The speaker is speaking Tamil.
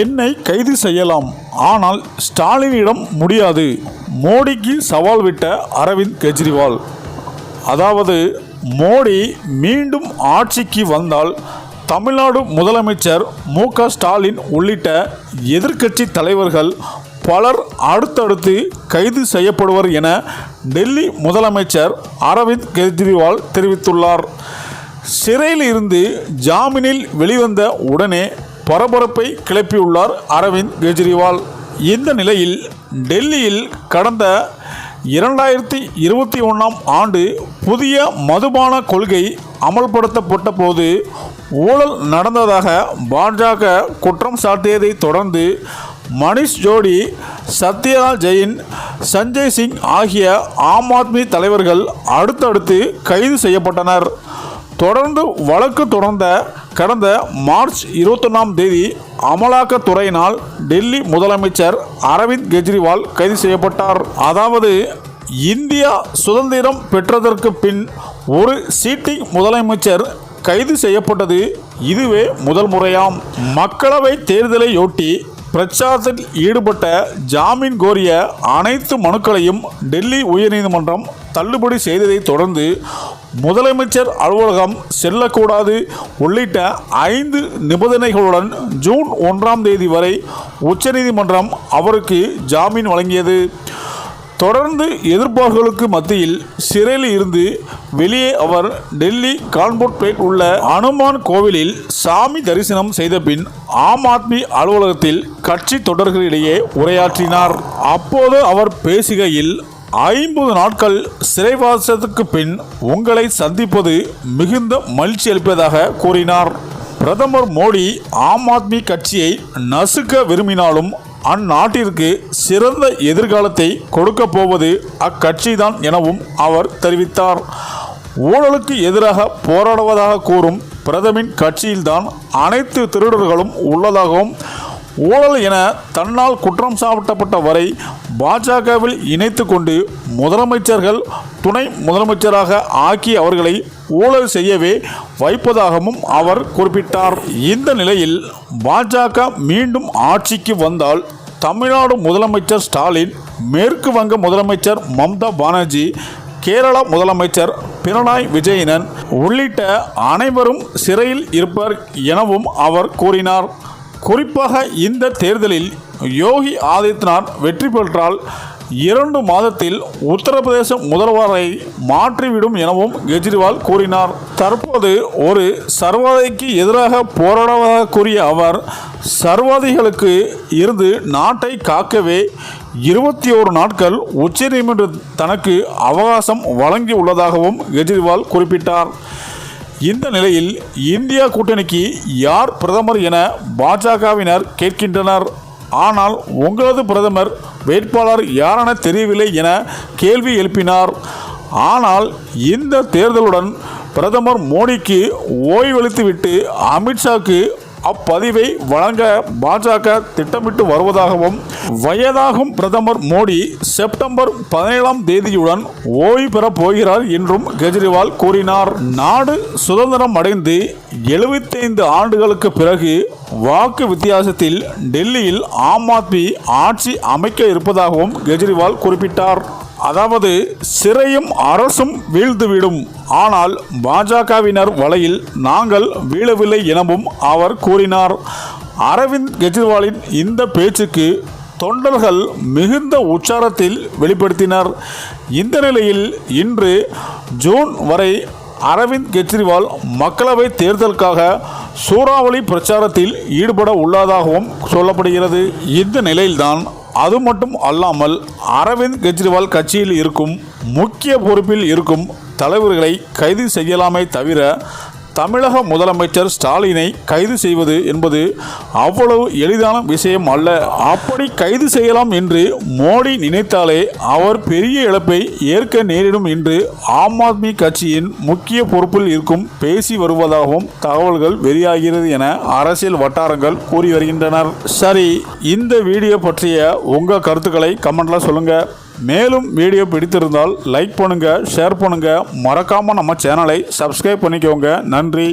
என்னை கைது செய்யலாம், ஆனால் ஸ்டாலினிடம் முடியாது. மோடிக்கு சவால் விட்ட அரவிந்த் கெஜ்ரிவால். அதாவது மோடி மீண்டும் ஆட்சிக்கு வந்தால் தமிழ்நாடு முதலமைச்சர் மு.க. ஸ்டாலின் உள்ளிட்ட எதிர்க்கட்சி தலைவர்கள் பலர் அடுத்தடுத்து கைது செய்யப்படுவர் என டெல்லி முதலமைச்சர் அரவிந்த் கெஜ்ரிவால் தெரிவித்துள்ளார். சிறையில் இருந்து ஜாமீனில் வெளிவந்த உடனே பரபரப்பை கிளப்பியுள்ளார் அரவிந்த் கெஜ்ரிவால். இந்த நிலையில் டெல்லியில் கடந்த 2021ஆம் ஆண்டு புதிய மதுபான கொள்கை அமல்படுத்தப்பட்ட போது ஊழல் நடந்ததாக பாஜக குற்றம் சாட்டியதை தொடர்ந்து மணிஷ் ஜோடி, சத்யராஜ் ஜெயின், சஞ்சய் சிங் ஆகிய ஆம் ஆத்மி தலைவர்கள் அடுத்தடுத்து கைது செய்யப்பட்டனர். தொடர்ந்து வழக்கு தொடர்ந்த கடந்த மார்ச் 21ஆம் தேதி அமலாக்கத்துறையினால் டெல்லி முதலமைச்சர் அரவிந்த் கெஜ்ரிவால் கைது செய்யப்பட்டார். அதாவது இந்தியா சுதந்திரம் பெற்றதற்கு பின் ஒரு சிட்டிங் முதலமைச்சர் கைது செய்யப்பட்டது இதுவே முதல் முறையாம். மக்களவை தேர்தலையொட்டி பிரச்சாரத்தில் ஈடுபட்ட ஜாமீன் கோரிய அனைத்து மனுக்களையும் டெல்லி உயர்நீதிமன்றம் தள்ளுபடி செய்ததை தொடர்ந்து முதலமைச்சர் அலுவலகம் செல்லக்கூடாது உள்ளிட்ட 5 நிபந்தனைகளுடன் ஜூன் 1ஆம் தேதி வரை உச்சநீதிமன்றம் அவருக்கு ஜாமீன் வழங்கியது. தொடர்ந்து எதிர்பார்ப்புகளுக்கு மத்தியில் சிறையில் இருந்து வெளியே அவர் டெல்லி கான்பூர்பேட் உள்ள அனுமான் கோவிலில் சாமி தரிசனம் செய்த பின் ஆம் ஆத்மி அலுவலகத்தில் கட்சி தொண்டர்களிடையே உரையாற்றினார். அப்போது அவர் பேசுகையில் 50 நாட்கள் சிறைவாசத்துக்கு பின் உங்களை சந்திப்பது மிகுந்த மகிழ்ச்சி அளிப்பதாக கூறினார். பிரதமர் மோடி ஆம் ஆத்மி கட்சியை நசுக்க விரும்பினாலும் அந்நாட்டிற்கு சிறந்த எதிர்காலத்தை கொடுக்க போவது அக்கட்சிதான் எனவும் அவர் தெரிவித்தார். ஊழலுக்கு எதிராக போராடுவதாக கூறும் பிரதமரின் கட்சியில்தான் அனைத்து திருடர்களும் உள்ளதாகவும் ஊழல் என தன்னால் குற்றம் சாட்டப்பட்ட வரை பாஜகவில் இணைத்து கொண்டு முதலமைச்சர்கள் துணை முதலமைச்சராக ஆக்கி அவர்களை ஊழல் செய்யவே வைப்பதாகவும் அவர் குறிப்பிட்டார். இந்த நிலையில் பாஜக மீண்டும் ஆட்சிக்கு வந்தால் தமிழ்நாடு முதலமைச்சர் ஸ்டாலின், மேற்கு வங்க முதலமைச்சர் மம்தா பானர்ஜி, கேரளா முதலமைச்சர் பினராயி விஜயன் உள்ளிட்ட அனைவரும் சிறையில் இருப்பர் எனவும் அவர் கூறினார். குறிப்பாக இந்த தேர்தலில் யோகி ஆதித்யநாத் வெற்றி பெற்றால் 2 மாதத்தில் உத்தரப்பிரதேச முதல்வரை மாற்றிவிடும் எனவும் கெஜ்ரிவால் கூறினார். தற்போது ஒரு சர்வாதிக்கு எதிராக போராடுவதாக கூறிய அவர், சர்வாதிகளுக்கு இருந்து நாட்டை காக்கவே 21 நாட்கள் உச்சநீதிமன்றம் தனக்கு அவகாசம் வழங்கியுள்ளதாகவும் கெஜ்ரிவால் குறிப்பிட்டார். இந்த நிலையில் இந்தியா கூட்டணிக்கு யார் பிரதமர் என பாஜகவினர் கேட்கின்றனர். ஆனால் உங்களது பிரதமர் வேட்பாளர் யாரென தெரியவில்லை என கேள்வி எழுப்பினார். ஆனால் இந்த தேர்தலுடன் பிரதமர் மோடிக்கு ஓய்வளித்துவிட்டு அமித்ஷாக்கு அப்பதிவை வழங்க பாஜக திட்டமிட்டு வருவதாகவும், வயதாகும் பிரதமர் மோடி செப்டம்பர் 17ஆம் தேதியுடன் ஓய்வு பெறப் போகிறார் என்றும் கெஜ்ரிவால் கூறினார். நாடு சுதந்திரம் அடைந்து 75 ஆண்டுகளுக்கு பிறகு வாக்கு வித்தியாசத்தில் டெல்லியில் ஆம் ஆத்மி ஆட்சி அமைக்க இருப்பதாகவும் கெஜ்ரிவால் குறிப்பிட்டார். அதாவது சிறையும் அரசும் வீழ்ந்துவிடும், ஆனால் பாஜகவினர் வலையில் நாங்கள் வீழவில்லை எனவும் அவர் கூறினார். அரவிந்த் கெஜ்ரிவாலின் இந்த பேச்சுக்கு தொண்டர்கள் மிகுந்த உற்சாகத்தில் வெளிப்படுத்தினர். இந்த நிலையில் இன்று ஜூன் வரை அரவிந்த் கெஜ்ரிவால் மக்களவை தேர்தலுக்காக சூறாவளி பிரச்சாரத்தில் ஈடுபட உள்ளதாகவும் சொல்லப்படுகிறது. இந்த நிலையில்தான் அது மட்டும் அல்லாமல் அரவிந்த் கெஜ்ரிவால் கட்சியில் இருக்கும் முக்கிய பொறுப்பில் இருக்கும் தலைவர்களை கைது செய்யலாமே தவிர தமிழக முதலமைச்சர் ஸ்டாலினை கைது செய்வது என்பது அவ்வளவு எளிதான விஷயம் அல்ல. அப்படி கைது செய்யலாம் என்று மோடி நினைத்தாலே அவர் பெரிய இழப்பை ஏற்க நேரிடும் என்று ஆம் ஆத்மி கட்சியின் முக்கிய பொறுப்பில் இருக்கும் பேசி வருவதாகவும் தகவல்கள் வெளியாகிறது என அரசியல் வட்டாரங்கள் கூறி வருகின்றனர். சரி, இந்த வீடியோ பற்றிய உங்கள் கருத்துக்களை கமெண்ட்ல சொல்லுங்க. மேலும் வீடியோ பிடித்திருந்தால் லைக் பண்ணுங்க, ஷேர் பண்ணுங்க, மறக்காம நம்ம சேனலை சப்ஸ்கிரைப் பண்ணிக்கோங்க. நன்றி.